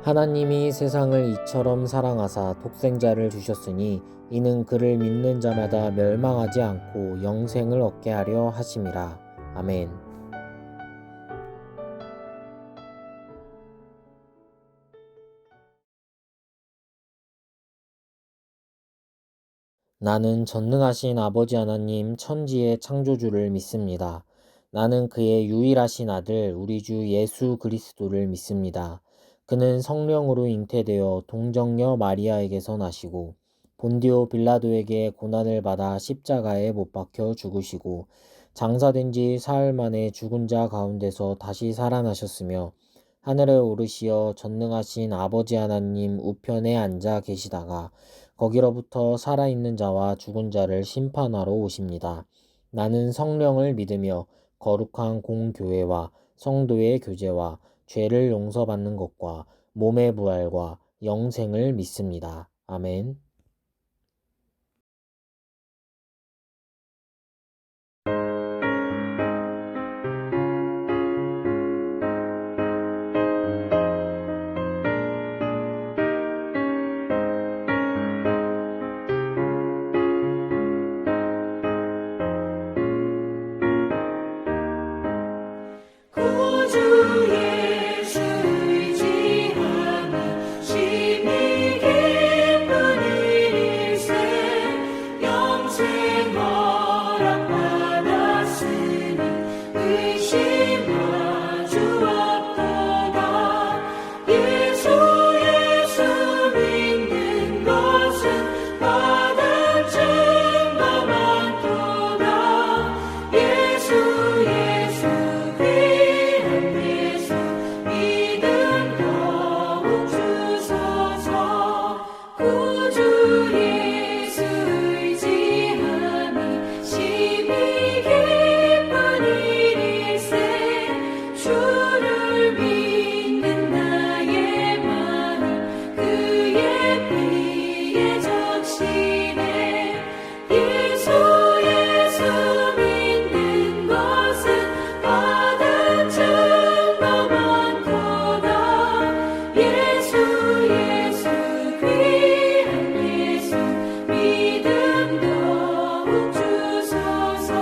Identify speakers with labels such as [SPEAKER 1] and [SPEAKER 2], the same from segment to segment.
[SPEAKER 1] 하나님이 세상을 이처럼 사랑하사 독생자를 주셨으니 이는 그를 믿는 자마다 멸망하지 않고 영생을 얻게 하려 하심이라. 아멘. 나는 전능하신 아버지 하나님 천지의 창조주를 믿습니다. 나는 그의 유일하신 아들 우리 주 예수 그리스도를 믿습니다. 그는 성령으로 잉태되어 동정녀 마리아에게서 나시고 본디오 빌라도에게 고난을 받아 십자가에 못 박혀 죽으시고 장사된 지 사흘 만에 죽은 자 가운데서 다시 살아나셨으며 하늘에 오르시어 전능하신 아버지 하나님 우편에 앉아 계시다가 거기로부터 살아있는 자와 죽은 자를 심판하러 오십니다. 나는 성령을 믿으며 거룩한 공교회와 성도의 교제와 죄를 용서받는 것과 몸의 부활과 영생을 믿습니다. 아멘.
[SPEAKER 2] 구주 예수 의지하며 심히 기쁜 일일세 영생 허락받았으니 의심하주 없도다. 예수 믿는 것은 받은 증거 많도다. 예수 믿음 더욱 주소서. 구주 예수 의지하니 심히 기쁜 일일세 주를 믿는 나의 마음 그의 피에 적시네. 예수 믿는 것은 받은 증거 많도다. 예수 귀한 예수 믿음 더욱 주소서.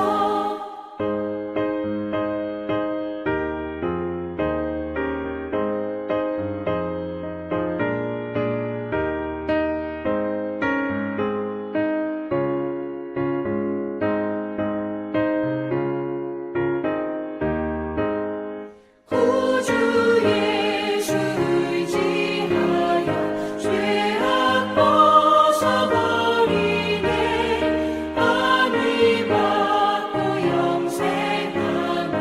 [SPEAKER 2] 구주 예수 의지하여 죄악 벗어버리네. 안위 받고 영생함을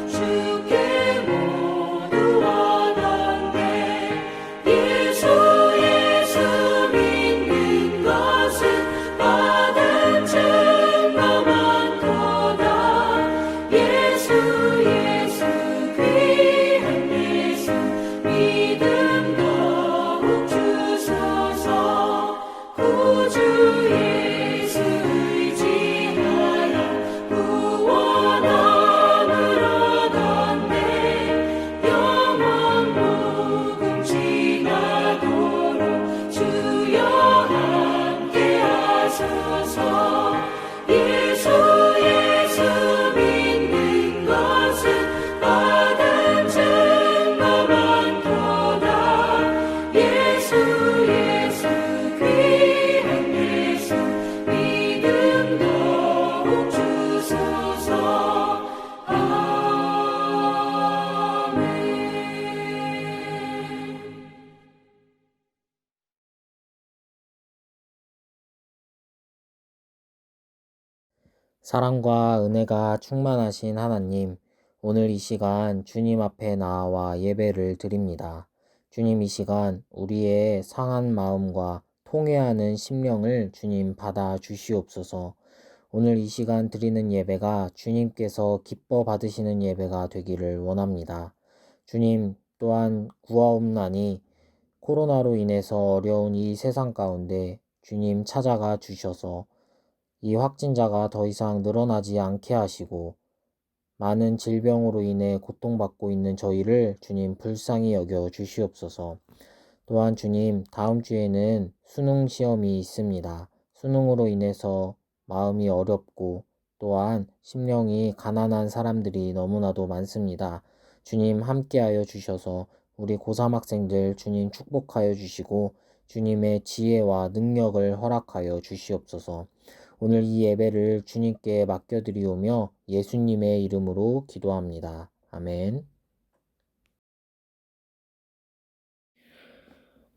[SPEAKER 2] 주께 모두 얻었네. 예수 믿는 것은 받은 증거 많도다. 예수 귀한 예수 믿음 더욱 주소서. 구주 예수 의지하여 구원함을 얻었네. 영원 무궁지나도록 주여 함께 하소서. 예수 믿는 것은 받은 증거 많도다. 예수 귀한 예수 믿음 더욱 주소서. 아멘.
[SPEAKER 1] 사랑과 은혜가 충만하신 하나님, 오늘 이 시간 주님 앞에 나와 예배를 드립니다. 주님, 이 시간 우리의 상한 마음과 통회하는 심령을 주님 받아 주시옵소서. 오늘 이 시간 드리는 예배가 주님께서 기뻐 받으시는 예배가 되기를 원합니다. 주님, 또한 구하옵나니 코로나로 인해서 어려운 이 세상 가운데 주님 찾아가 주셔서 이 확진자가 더 이상 늘어나지 않게 하시고 많은 질병으로 인해 고통받고 있는 저희를 주님 불쌍히 여겨 주시옵소서. 또한 주님, 다음 주에는 수능 시험이 있습니다. 수능으로 인해서 마음이 어렵고 또한 심령이 가난한 사람들이 너무나도 많습니다. 주님 함께하여 주셔서 우리 고3 학생들 주님 축복하여 주시고 주님의 지혜와 능력을 허락하여 주시옵소서. 오늘 이 예배를 주님께 맡겨드리오며 예수님의 이름으로 기도합니다. 아멘.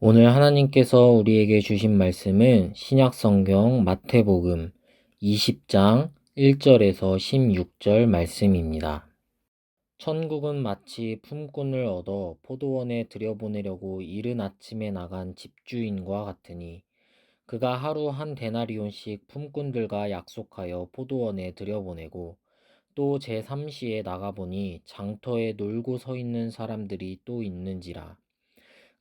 [SPEAKER 1] 오늘 하나님께서 우리에게 주신 말씀은 신약성경 마태복음 20장 1절에서 16절 말씀입니다. 천국은 마치 품꾼을 얻어 포도원에 들여보내려고 이른 아침에 나간 집주인과 같으니 그가 하루 한 데나리온씩 품꾼들과 약속하여 포도원에 들여보내고 또 제3시에 나가보니 장터에 놀고 서 있는 사람들이 또 있는지라.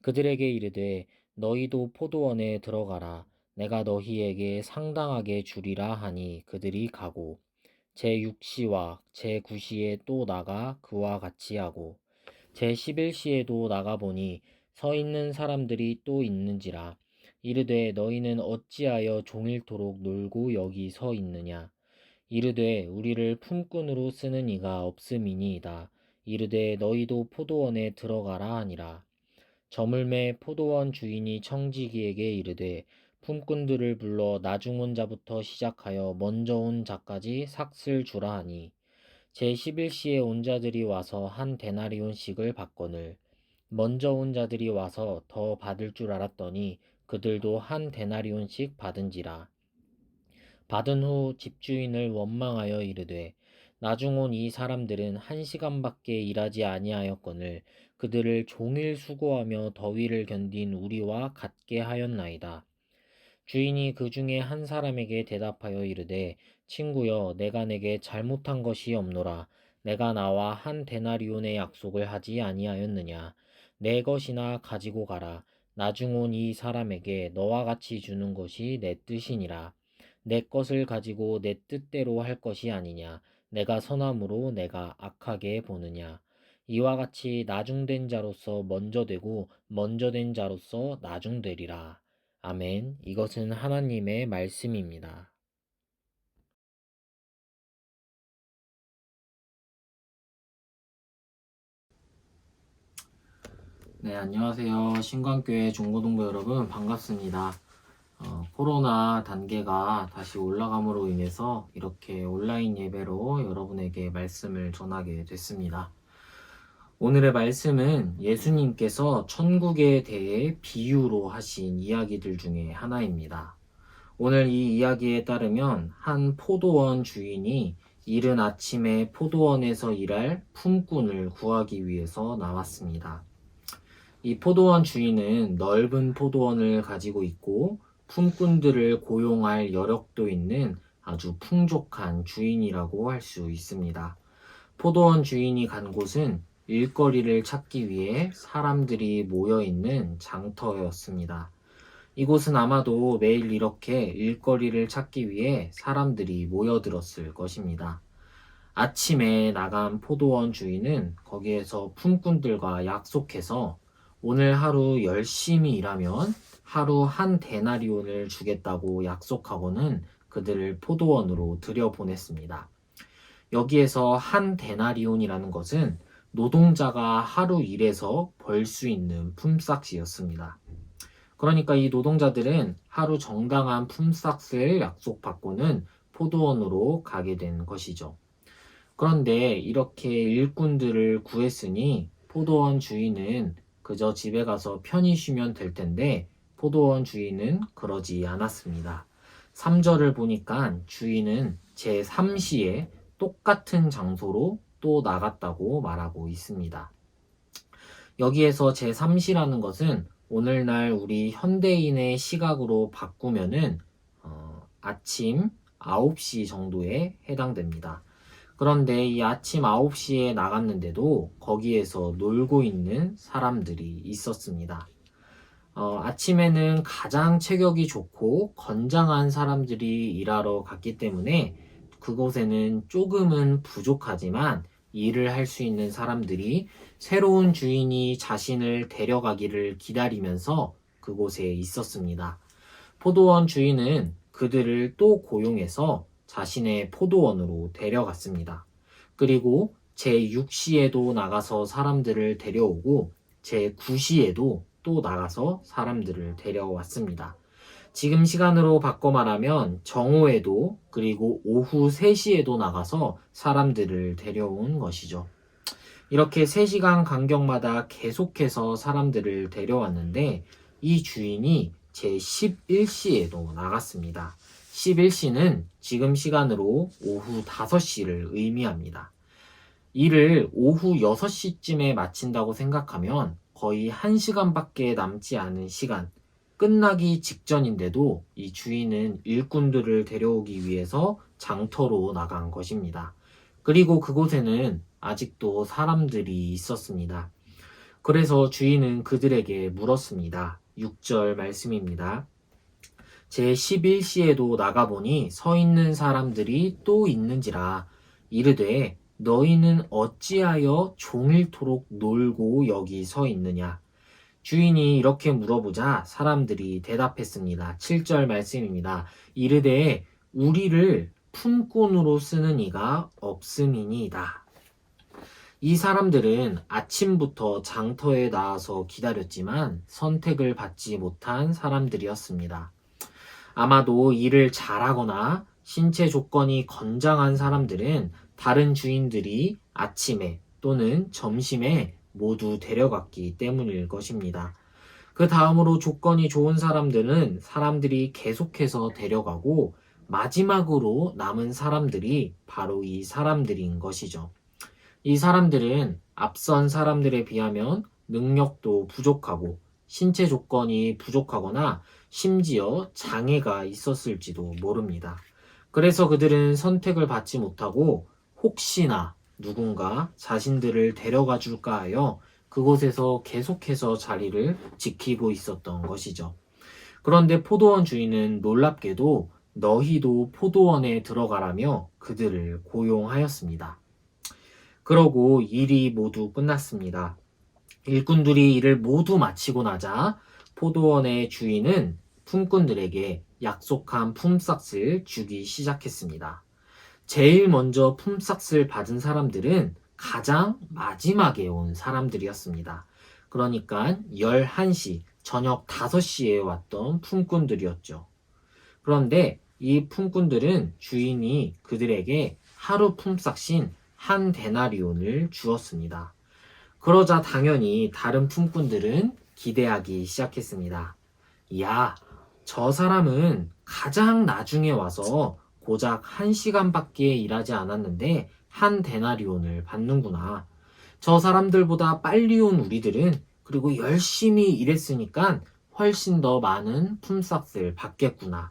[SPEAKER 1] 그들에게 이르되 너희도 포도원에 들어가라. 내가 너희에게 상당하게 주리라 하니 그들이 가고 제6시와 제9시에 또 나가 그와 같이 하고 제11시에도 나가보니 서 있는 사람들이 또 있는지라. 이르되 너희는 어찌하여 종일토록 놀고 여기 서 있느냐. 이르되 우리를 품꾼으로 쓰는 이가 없음이니이다. 이르되 너희도 포도원에 들어가라 하니라. 저물매 포도원 주인이 청지기에게 이르되 품꾼들을 불러 나중 온 자부터 시작하여 먼저 온 자까지 삭슬 주라 하니 제11시에 온 자들이 와서 한 데나리온씩을 받거늘 먼저 온 자들이 와서 더 받을 줄 알았더니 그들도 한 데나리온씩 받은지라. 받은 후 집주인을 원망하여 이르되 나중 온 이 사람들은 1시간밖에 일하지 아니하였거늘 그들을 종일 수고하며 더위를 견딘 우리와 같게 하였나이다. 주인이 그 중에 한 사람에게 대답하여 이르되 친구여 내가 내게 잘못한 것이 없노라. 내가 나와 한 데나리온의 약속을 하지 아니하였느냐. 내 것이나 가지고 가라. 나중 온 이 사람에게 너와 같이 주는 것이 내 뜻이니라. 내 것을 가지고 내 뜻대로 할 것이 아니냐. 내가 선함으로 내가 악하게 보느냐. 이와 같이 나중된 자로서 먼저 되고 먼저 된 자로서 나중되리라. 아멘. 이것은 하나님의 말씀입니다. 네, 안녕하세요. 신광교회 중고등부 여러분 반갑습니다. 코로나 단계가 다시 올라감으로 인해서 이렇게 온라인 예배로 여러분에게 말씀을 전하게 됐습니다. 오늘의 말씀은 예수님께서 천국에 대해 비유로 하신 이야기들 중에 하나입니다. 오늘 이 이야기에 따르면 한 포도원 주인이 이른 아침에 포도원에서 일할 품꾼을 구하기 위해서 나왔습니다. 이 포도원 주인은 넓은 포도원을 가지고 있고 품꾼들을 고용할 여력도 있는 아주 풍족한 주인이라고 할 수 있습니다. 포도원 주인이 간 곳은 일거리를 찾기 위해 사람들이 모여 있는 장터였습니다. 이곳은 아마도 매일 이렇게 일거리를 찾기 위해 사람들이 모여들었을 것입니다. 아침에 나간 포도원 주인은 거기에서 품꾼들과 약속해서 오늘 하루 열심히 일하면 하루 한 데나리온을 주겠다고 약속하고는 그들을 포도원으로 들여보냈습니다. 여기에서 한 데나리온이라는 것은 노동자가 하루 일해서 벌 수 있는 품삯이었습니다. 그러니까 이 노동자들은 하루 정당한 품삯을 약속받고는 포도원으로 가게 된 것이죠. 그런데 이렇게 일꾼들을 구했으니 포도원 주인은 그저 집에 가서 편히 쉬면 될 텐데 포도원 주인은 그러지 않았습니다. 3절을 보니까 주인은 제3시에 똑같은 장소로 또 나갔다고 말하고 있습니다. 여기에서 제3시라는 것은 오늘날 우리 현대인의 시각으로 바꾸면은 아침 9시 정도에 해당됩니다. 그런데 이 아침 9시에 나갔는데도 거기에서 놀고 있는 사람들이 있었습니다. 아침에는 가장 체격이 좋고 건장한 사람들이 일하러 갔기 때문에 그곳에는 조금은 부족하지만 일을 할 수 있는 사람들이 새로운 주인이 자신을 데려가기를 기다리면서 그곳에 있었습니다. 포도원 주인은 그들을 또 고용해서 자신의 포도원으로 데려갔습니다. 그리고 제6시에도 나가서 사람들을 데려오고 제9시에도 또 나가서 사람들을 데려왔습니다. 지금 시간으로 바꿔 말하면 정오에도 그리고 오후 3시에도 나가서 사람들을 데려온 것이죠. 이렇게 3시간 간격마다 계속해서 사람들을 데려왔는데 이 주인이 제11시에도 나갔습니다. 11시는 지금 시간으로 오후 5시를 의미합니다. 일을 오후 6시쯤에 마친다고 생각하면 거의 1시간밖에 남지 않은 시간, 끝나기 직전인데도 이 주인은 일꾼들을 데려오기 위해서 장터로 나간 것입니다. 그리고 그곳에는 아직도 사람들이 있었습니다. 그래서 주인은 그들에게 물었습니다. 6절 말씀입니다. 제11시에도 나가보니 서 있는 사람들이 또 있는지라 이르되 너희는 어찌하여 종일토록 놀고 여기 서 있느냐. 주인이 이렇게 물어보자 사람들이 대답했습니다. 7절 말씀입니다. 이르되 우리를 품꾼으로 쓰는 이가 없음이니이다. 이 사람들은 아침부터 장터에 나와서 기다렸지만 선택을 받지 못한 사람들이었습니다. 아마도 일을 잘하거나 신체 조건이 건장한 사람들은 다른 주인들이 아침에 또는 점심에 모두 데려갔기 때문일 것입니다. 그 다음으로 조건이 좋은 사람들은 사람들이 계속해서 데려가고 마지막으로 남은 사람들이 바로 이 사람들인 것이죠. 이 사람들은 앞선 사람들에 비하면 능력도 부족하고 신체 조건이 부족하거나 심지어 장애가 있었을지도 모릅니다. 그래서 그들은 선택을 받지 못하고 혹시나 누군가 자신들을 데려가 줄까 하여 그곳에서 계속해서 자리를 지키고 있었던 것이죠. 그런데 포도원 주인은 놀랍게도 너희도 포도원에 들어가라며 그들을 고용하였습니다. 그러고 일이 모두 끝났습니다. 일꾼들이 일을 모두 마치고 나자 포도원의 주인은 품꾼들에게 약속한 품삯을 주기 시작했습니다. 제일 먼저 품삯을 받은 사람들은 가장 마지막에 온 사람들이었습니다. 그러니까 11시, 저녁 5시에 왔던 품꾼들이었죠. 그런데 이 품꾼들은 주인이 그들에게 하루 품삯인 한 데나리온을 주었습니다. 그러자 당연히 다른 품꾼들은 기대하기 시작했습니다. 야, 저 사람은 가장 나중에 와서 고작 1시간밖에 일하지 않았는데 한 데나리온을 받는구나. 저 사람들보다 빨리 온 우리들은 그리고 열심히 일했으니까 훨씬 더 많은 품삯을 받겠구나.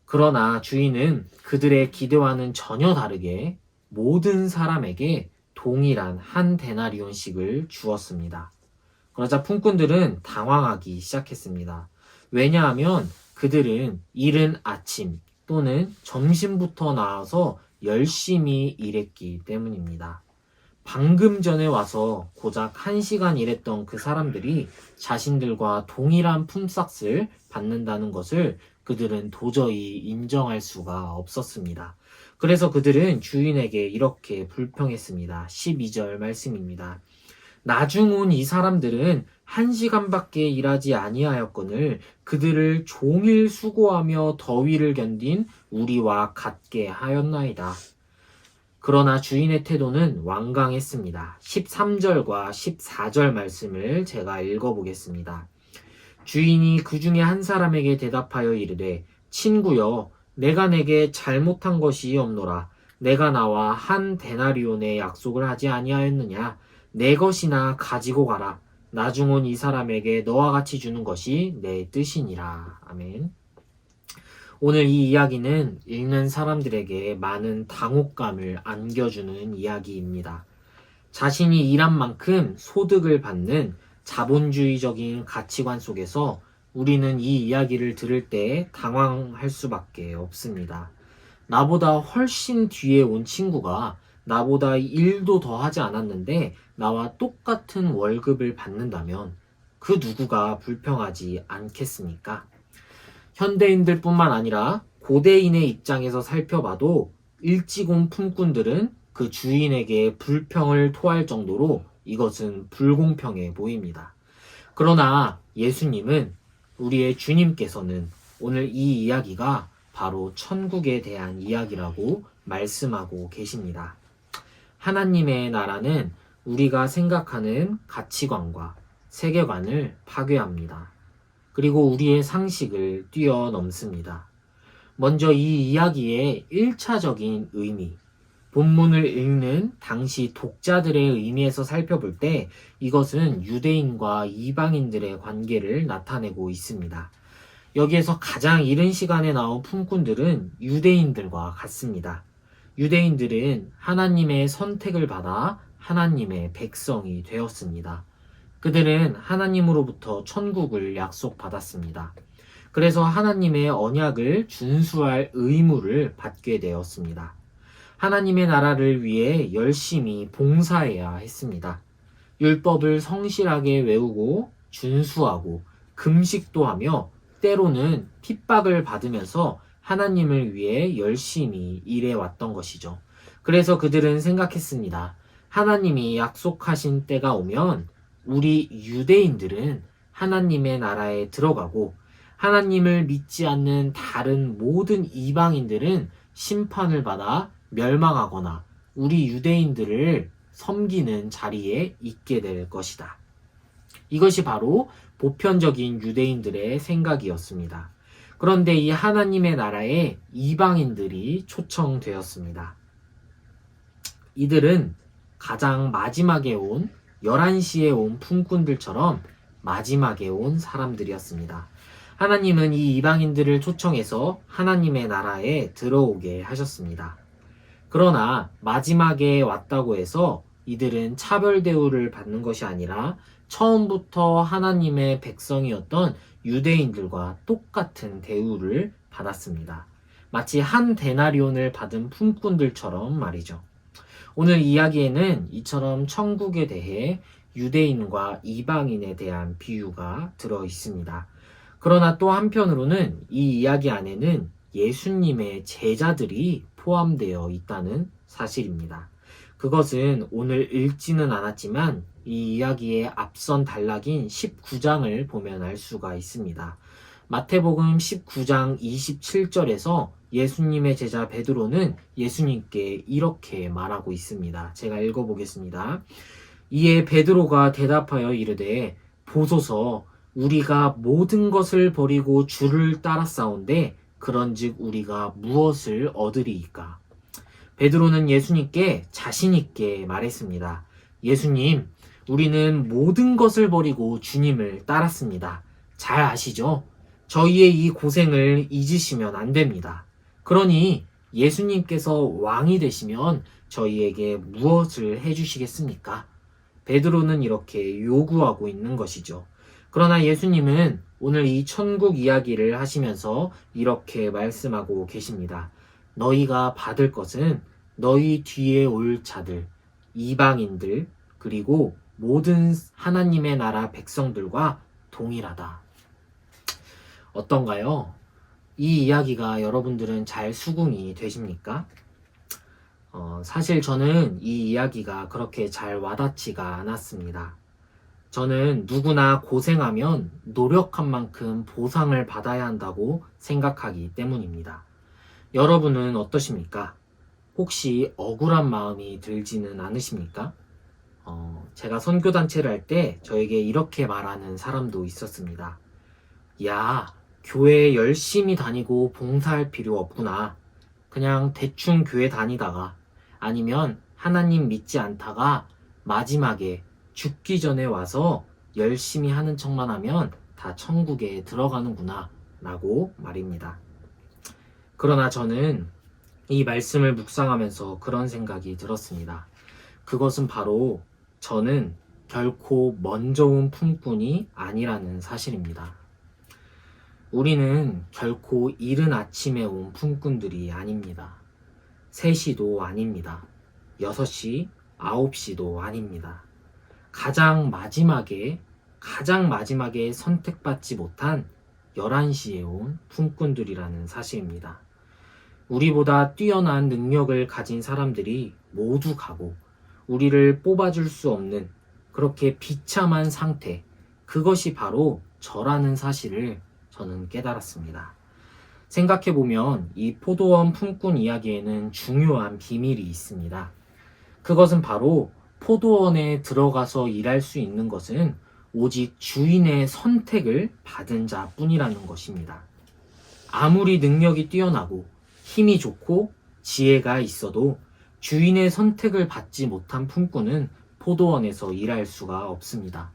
[SPEAKER 1] 그러나 주인은 그들의 기대와는 전혀 다르게 모든 사람에게 동일한 한 데나리온씩을 주었습니다. 그러자 품꾼들은 당황하기 시작했습니다. 왜냐하면 그들은 이른 아침 또는 점심부터 나와서 열심히 일했기 때문입니다. 방금 전에 와서 고작 1시간 일했던 그 사람들이 자신들과 동일한 품삯을 받는다는 것을 그들은 도저히 인정할 수가 없었습니다. 그래서 그들은 주인에게 이렇게 불평했습니다. 12절 말씀입니다. 나중 온 이 사람들은 1시간밖에 일하지 아니하였거늘 그들을 종일 수고하며 더위를 견딘 우리와 같게 하였나이다. 그러나 주인의 태도는 완강했습니다. 13절과 14절 말씀을 제가 읽어보겠습니다. 주인이 그 중에 한 사람에게 대답하여 이르되 친구여 내가 내게 잘못한 것이 없노라. 내가 나와 한 데나리온의 약속을 하지 아니하였느냐. 내 것이나 가지고 가라. 나중 온 이 사람에게 너와 같이 주는 것이 내 뜻이니라. 아멘. 오늘 이 이야기는 읽는 사람들에게 많은 당혹감을 안겨주는 이야기입니다. 자신이 일한 만큼 소득을 받는 자본주의적인 가치관 속에서 우리는 이 이야기를 들을 때 당황할 수밖에 없습니다. 나보다 훨씬 뒤에 온 친구가 나보다 일도 더 하지 않았는데 나와 똑같은 월급을 받는다면 그 누구가 불평하지 않겠습니까? 현대인들뿐만 아니라 고대인의 입장에서 살펴봐도 일찍 온 품꾼들은 그 주인에게 불평을 토할 정도로 이것은 불공평해 보입니다. 그러나 예수님은, 우리의 주님께서는 오늘 이 이야기가 바로 천국에 대한 이야기라고 말씀하고 계십니다. 하나님의 나라는 우리가 생각하는 가치관과 세계관을 파괴합니다. 그리고 우리의 상식을 뛰어넘습니다. 먼저 이 이야기의 1차적인 의미, 본문을 읽는 당시 독자들의 의미에서 살펴볼 때 이것은 유대인과 이방인들의 관계를 나타내고 있습니다. 여기에서 가장 이른 시간에 나온 품꾼들은 유대인들과 같습니다. 유대인들은 하나님의 선택을 받아 하나님의 백성이 되었습니다. 그들은 하나님으로부터 천국을 약속받았습니다. 그래서 하나님의 언약을 준수할 의무를 받게 되었습니다. 하나님의 나라를 위해 열심히 봉사해야 했습니다. 율법을 성실하게 외우고 준수하고 금식도 하며 때로는 핍박을 받으면서 하나님을 위해 열심히 일해왔던 것이죠. 그래서 그들은 생각했습니다. 하나님이 약속하신 때가 오면 우리 유대인들은 하나님의 나라에 들어가고 하나님을 믿지 않는 다른 모든 이방인들은 심판을 받아 멸망하거나 우리 유대인들을 섬기는 자리에 있게 될 것이다. 이것이 바로 보편적인 유대인들의 생각이었습니다. 그런데 이 하나님의 나라에 이방인들이 초청되었습니다. 이들은 가장 마지막에 온 11시에 온 품꾼들처럼 마지막에 온 사람들이었습니다. 하나님은 이 이방인들을 초청해서 하나님의 나라에 들어오게 하셨습니다. 그러나 마지막에 왔다고 해서 이들은 차별 대우를 받는 것이 아니라 처음부터 하나님의 백성이었던 유대인들과 똑같은 대우를 받았습니다. 마치 한 데나리온을 받은 품꾼들처럼 말이죠. 오늘 이야기에는 이처럼 천국에 대해 유대인과 이방인에 대한 비유가 들어 있습니다. 그러나 또 한편으로는 이 이야기 안에는 예수님의 제자들이 포함되어 있다는 사실입니다. 그것은 오늘 읽지는 않았지만 이 이야기의 앞선 단락인 19장을 보면 알 수가 있습니다. 마태복음 19장 27절에서 예수님의 제자 베드로는 예수님께 이렇게 말하고 있습니다. 제가 읽어보겠습니다. 이에 베드로가 대답하여 이르되 보소서 우리가 모든 것을 버리고 주를 따랐사온데 그런즉 우리가 무엇을 얻으리이까? 베드로는 예수님께 자신 있게 말했습니다. 예수님, 우리는 모든 것을 버리고 주님을 따랐습니다. 잘 아시죠? 저희의 이 고생을 잊으시면 안 됩니다. 그러니 예수님께서 왕이 되시면 저희에게 무엇을 해주시겠습니까? 베드로는 이렇게 요구하고 있는 것이죠. 그러나 예수님은 오늘 이 천국 이야기를 하시면서 이렇게 말씀하고 계십니다. 너희가 받을 것은 너희 뒤에 올 자들, 이방인들, 그리고 모든 하나님의 나라 백성들과 동일하다. 어떤가요? 이 이야기가 여러분들은 잘 수긍이 되십니까? 사실 저는 이 이야기가 그렇게 잘 와닿지가 않았습니다. 저는 누구나 고생하면 노력한 만큼 보상을 받아야 한다고 생각하기 때문입니다. 여러분은 어떠십니까? 혹시 억울한 마음이 들지는 않으십니까? 제가 선교단체를 할 때 저에게 이렇게 말하는 사람도 있었습니다. 야, 교회 열심히 다니고 봉사할 필요 없구나. 그냥 대충 교회 다니다가 아니면 하나님 믿지 않다가 마지막에 죽기 전에 와서 열심히 하는 척만 하면 다 천국에 들어가는구나 라고 말입니다. 그러나 저는 이 말씀을 묵상하면서 그런 생각이 들었습니다. 그것은 바로 저는 결코 먼저 온 품꾼이 아니라는 사실입니다. 우리는 결코 이른 아침에 온 품꾼들이 아닙니다. 3시도 아닙니다. 6시, 9시도 아닙니다. 가장 마지막에 선택받지 못한 11시에 온 품꾼들이라는 사실입니다. 우리보다 뛰어난 능력을 가진 사람들이 모두 가고 우리를 뽑아줄 수 없는 그렇게 비참한 상태, 그것이 바로 저라는 사실을 저는 깨달았습니다. 생각해보면 이 포도원 품꾼 이야기에는 중요한 비밀이 있습니다. 그것은 바로 포도원에 들어가서 일할 수 있는 것은 오직 주인의 선택을 받은 자뿐이라는 것입니다. 아무리 능력이 뛰어나고 힘이 좋고 지혜가 있어도 주인의 선택을 받지 못한 품꾼은 포도원에서 일할 수가 없습니다.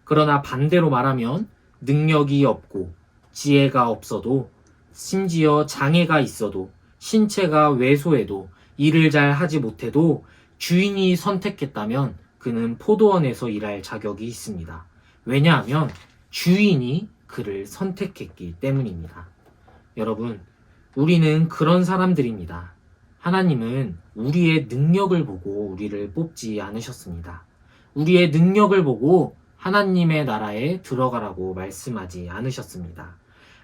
[SPEAKER 1] 그러나 반대로 말하면 능력이 없고 지혜가 없어도 심지어 장애가 있어도 신체가 왜소해도 일을 잘 하지 못해도 주인이 선택했다면 그는 포도원에서 일할 자격이 있습니다. 왜냐하면 주인이 그를 선택했기 때문입니다. 여러분, 우리는 그런 사람들입니다. 하나님은 우리의 능력을 보고 우리를 뽑지 않으셨습니다. 우리의 능력을 보고 하나님의 나라에 들어가라고 말씀하지 않으셨습니다.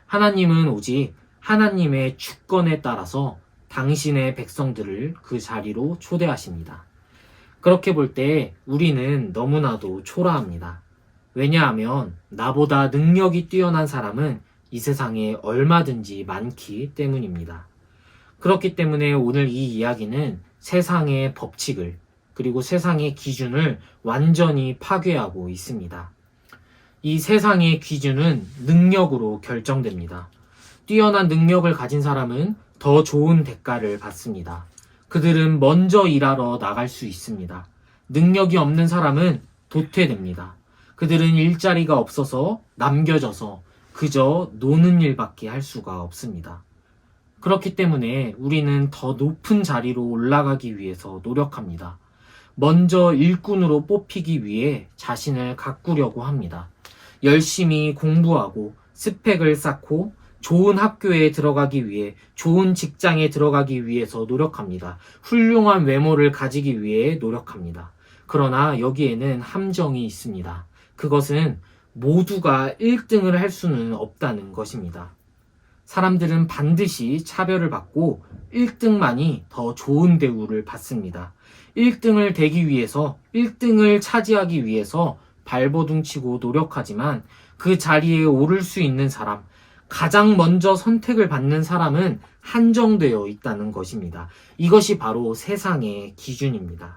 [SPEAKER 1] 하나님은 오직 하나님의 주권에 따라서 당신의 백성들을 그 자리로 초대하십니다. 그렇게 볼 때 우리는 너무나도 초라합니다. 왜냐하면 나보다 능력이 뛰어난 사람은 이 세상에 얼마든지 많기 때문입니다. 그렇기 때문에 오늘 이 이야기는 세상의 법칙을 그리고 세상의 기준을 완전히 파괴하고 있습니다. 이 세상의 기준은 능력으로 결정됩니다. 뛰어난 능력을 가진 사람은 더 좋은 대가를 받습니다. 그들은 먼저 일하러 나갈 수 있습니다. 능력이 없는 사람은 도태됩니다. 그들은 일자리가 없어서 남겨져서 그저 노는 일밖에 할 수가 없습니다. 그렇기 때문에 우리는 더 높은 자리로 올라가기 위해서 노력합니다. 먼저 일꾼으로 뽑히기 위해 자신을 가꾸려고 합니다. 열심히 공부하고 스펙을 쌓고 좋은 학교에 들어가기 위해, 좋은 직장에 들어가기 위해서 노력합니다. 훌륭한 외모를 가지기 위해 노력합니다. 그러나 여기에는 함정이 있습니다. 그것은 모두가 1등을 할 수는 없다는 것입니다. 사람들은 반드시 차별을 받고 1등만이 더 좋은 대우를 받습니다. 1등을 되기 위해서, 1등을 차지하기 위해서 발버둥치고 노력하지만 그 자리에 오를 수 있는 사람, 가장 먼저 선택을 받는 사람은 한정되어 있다는 것입니다. 이것이 바로 세상의 기준입니다.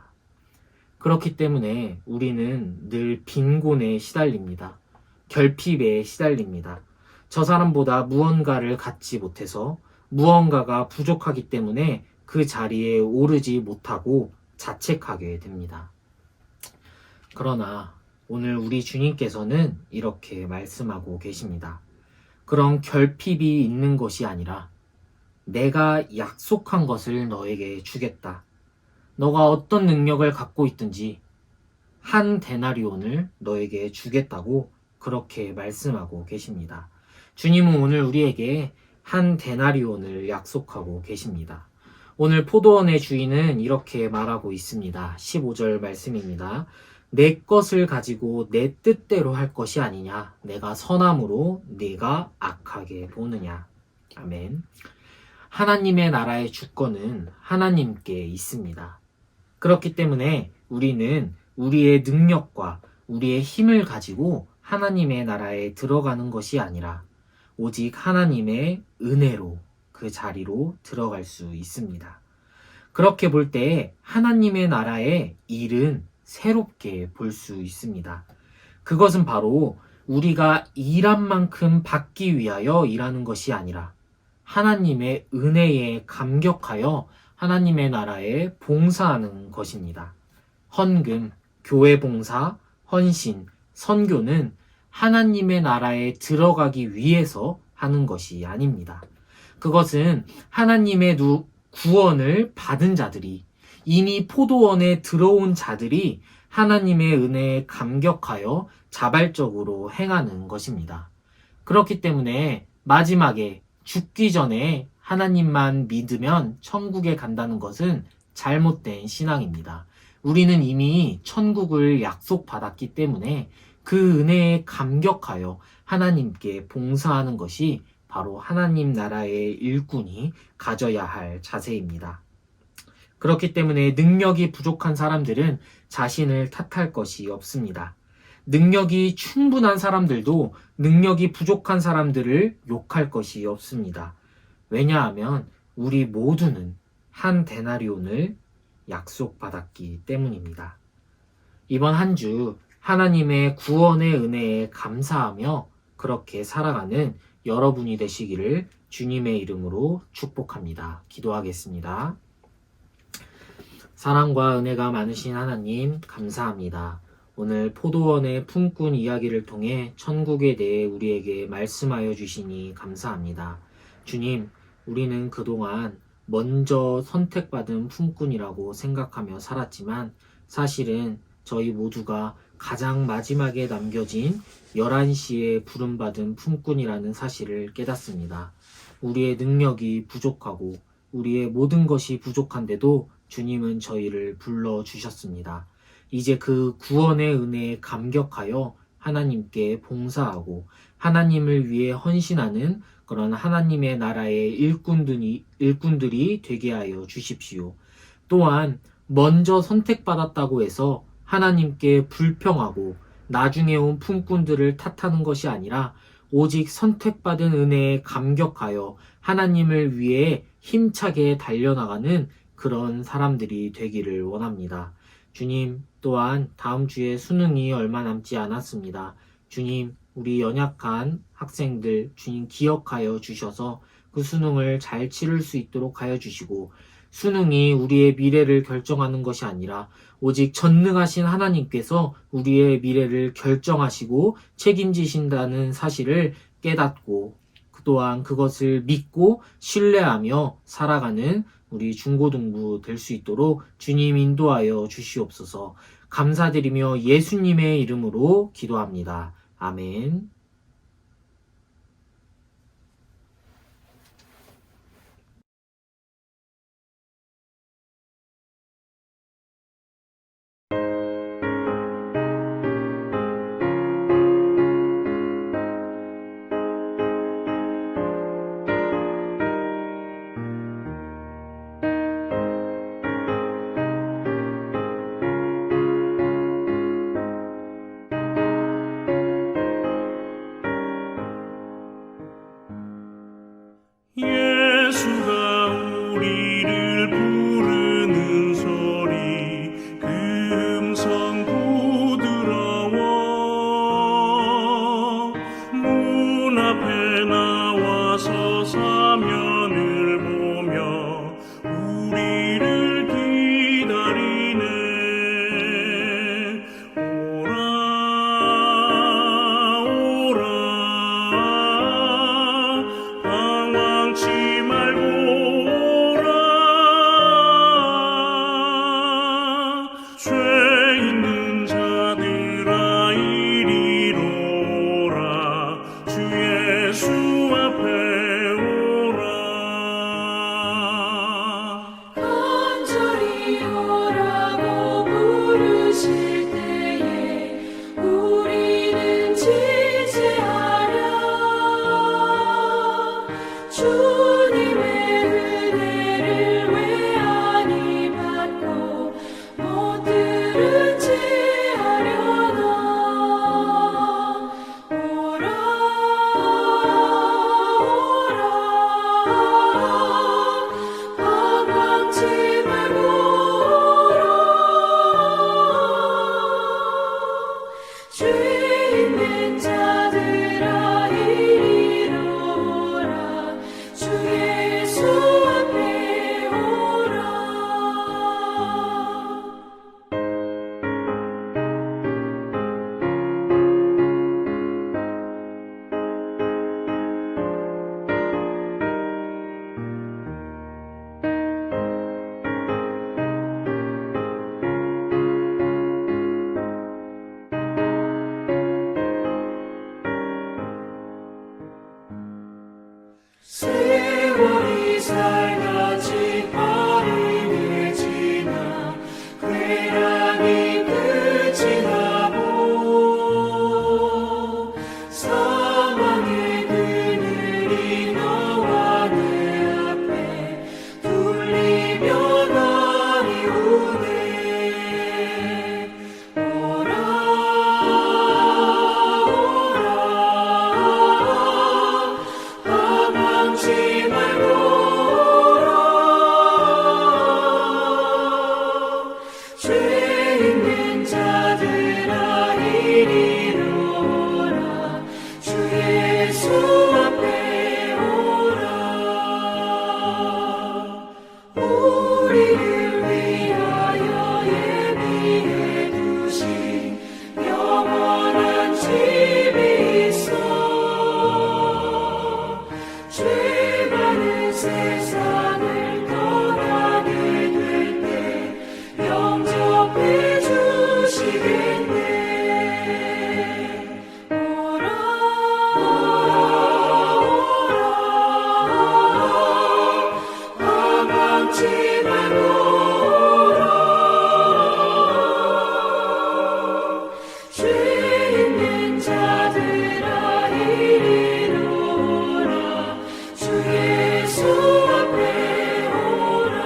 [SPEAKER 1] 그렇기 때문에 우리는 늘 빈곤에 시달립니다. 결핍에 시달립니다. 저 사람보다 무언가를 갖지 못해서 무언가가 부족하기 때문에 그 자리에 오르지 못하고 자책하게 됩니다. 그러나 오늘 우리 주님께서는 이렇게 말씀하고 계십니다. 그런 결핍이 있는 것이 아니라 내가 약속한 것을 너에게 주겠다. 너가 어떤 능력을 갖고 있든지 한 데나리온을 너에게 주겠다고 그렇게 말씀하고 계십니다. 주님은 오늘 우리에게 한 데나리온을 약속하고 계십니다. 오늘 포도원의 주인은 이렇게 말하고 있습니다. 15절 말씀입니다. 내 것을 가지고 내 뜻대로 할 것이 아니냐. 내가 선함으로 네가 악하게 보느냐. 아멘. 하나님의 나라의 주권은 하나님께 있습니다. 그렇기 때문에 우리는 우리의 능력과 우리의 힘을 가지고 하나님의 나라에 들어가는 것이 아니라 오직 하나님의 은혜로 그 자리로 들어갈 수 있습니다. 그렇게 볼 때 하나님의 나라의 일은 새롭게 볼 수 있습니다. 그것은 바로 우리가 일한 만큼 받기 위하여 일하는 것이 아니라 하나님의 은혜에 감격하여 하나님의 나라에 봉사하는 것입니다. 헌금, 교회 봉사, 헌신, 선교는 하나님의 나라에 들어가기 위해서 하는 것이 아닙니다. 그것은 하나님의 구원을 받은 자들이, 이미 포도원에 들어온 자들이 하나님의 은혜에 감격하여 자발적으로 행하는 것입니다. 그렇기 때문에 마지막에 죽기 전에 하나님만 믿으면 천국에 간다는 것은 잘못된 신앙입니다. 우리는 이미 천국을 약속받았기 때문에 그 은혜에 감격하여 하나님께 봉사하는 것이 바로 하나님 나라의 일꾼이 가져야 할 자세입니다. 그렇기 때문에 능력이 부족한 사람들은 자신을 탓할 것이 없습니다. 능력이 충분한 사람들도 능력이 부족한 사람들을 욕할 것이 없습니다. 왜냐하면 우리 모두는 한 데나리온을 약속받았기 때문입니다. 이번 한 주 하나님의 구원의 은혜에 감사하며 그렇게 살아가는 여러분이 되시기를 주님의 이름으로 축복합니다. 기도하겠습니다. 사랑과 은혜가 많으신 하나님, 감사합니다. 오늘 포도원의 품꾼 이야기를 통해 천국에 대해 우리에게 말씀하여 주시니 감사합니다. 주님, 우리는 그동안 먼저 선택받은 품꾼이라고 생각하며 살았지만 사실은 저희 모두가 가장 마지막에 남겨진 11시에 부름받은 품꾼이라는 사실을 깨닫습니다. 우리의 능력이 부족하고 우리의 모든 것이 부족한데도 주님은 저희를 불러주셨습니다. 이제 그 구원의 은혜에 감격하여 하나님께 봉사하고 하나님을 위해 헌신하는 그런 하나님의 나라의 일꾼들이 되게 하여 주십시오. 또한 먼저 선택받았다고 해서 하나님께 불평하고 나중에 온 품꾼들을 탓하는 것이 아니라 오직 선택받은 은혜에 감격하여 하나님을 위해 힘차게 달려나가는 그런 사람들이 되기를 원합니다. 주님, 또한 다음 주에 수능이 얼마 남지 않았습니다. 주님, 우리 연약한 학생들 주님 기억하여 주셔서 그 수능을 잘 치를 수 있도록 하여 주시고 수능이 우리의 미래를 결정하는 것이 아니라 오직 전능하신 하나님께서 우리의 미래를 결정하시고 책임지신다는 사실을 깨닫고 또한 그것을 믿고 신뢰하며 살아가는 우리 중고등부 될 수 있도록 주님 인도하여 주시옵소서. 감사드리며 예수님의 이름으로 기도합니다. 아멘.
[SPEAKER 2] 재앙이 끝이 나고 사망의 그늘이 너와 내 앞에 둘리며 날이 오네. 오라 도망치 말고 오라. 죄 있는 자들아 이리로 오라. 주 예수 앞에 오라. 우리를 위하여 예비해 두신 영원한 집이 있어. 죄 많은 세상을 떠나게 될 때 영접해 주시겠네. 오라 도망치 말고 오라. 죄 있는 자들아 이리로 오라. 주 예수 앞에 오라.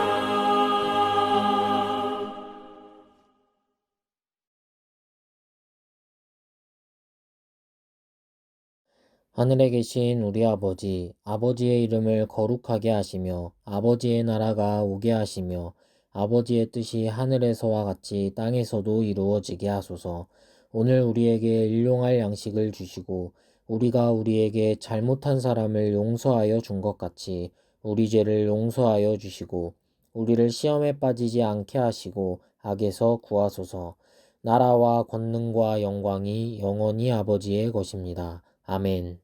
[SPEAKER 1] 하늘에 계신 우리 아버지, 아버지의 이름을 거룩하게 하시며 아버지의 나라가 오게 하시며 아버지의 뜻이 하늘에서와 같이 땅에서도 이루어지게 하소서. 오늘 우리에게 일용할 양식을 주시고 우리가 우리에게 잘못한 사람을 용서하여 준 것 같이 우리 죄를 용서하여 주시고 우리를 시험에 빠지지 않게 하시고 악에서 구하소서. 나라와 권능과 영광이 영원히 아버지의 것입니다. 아멘.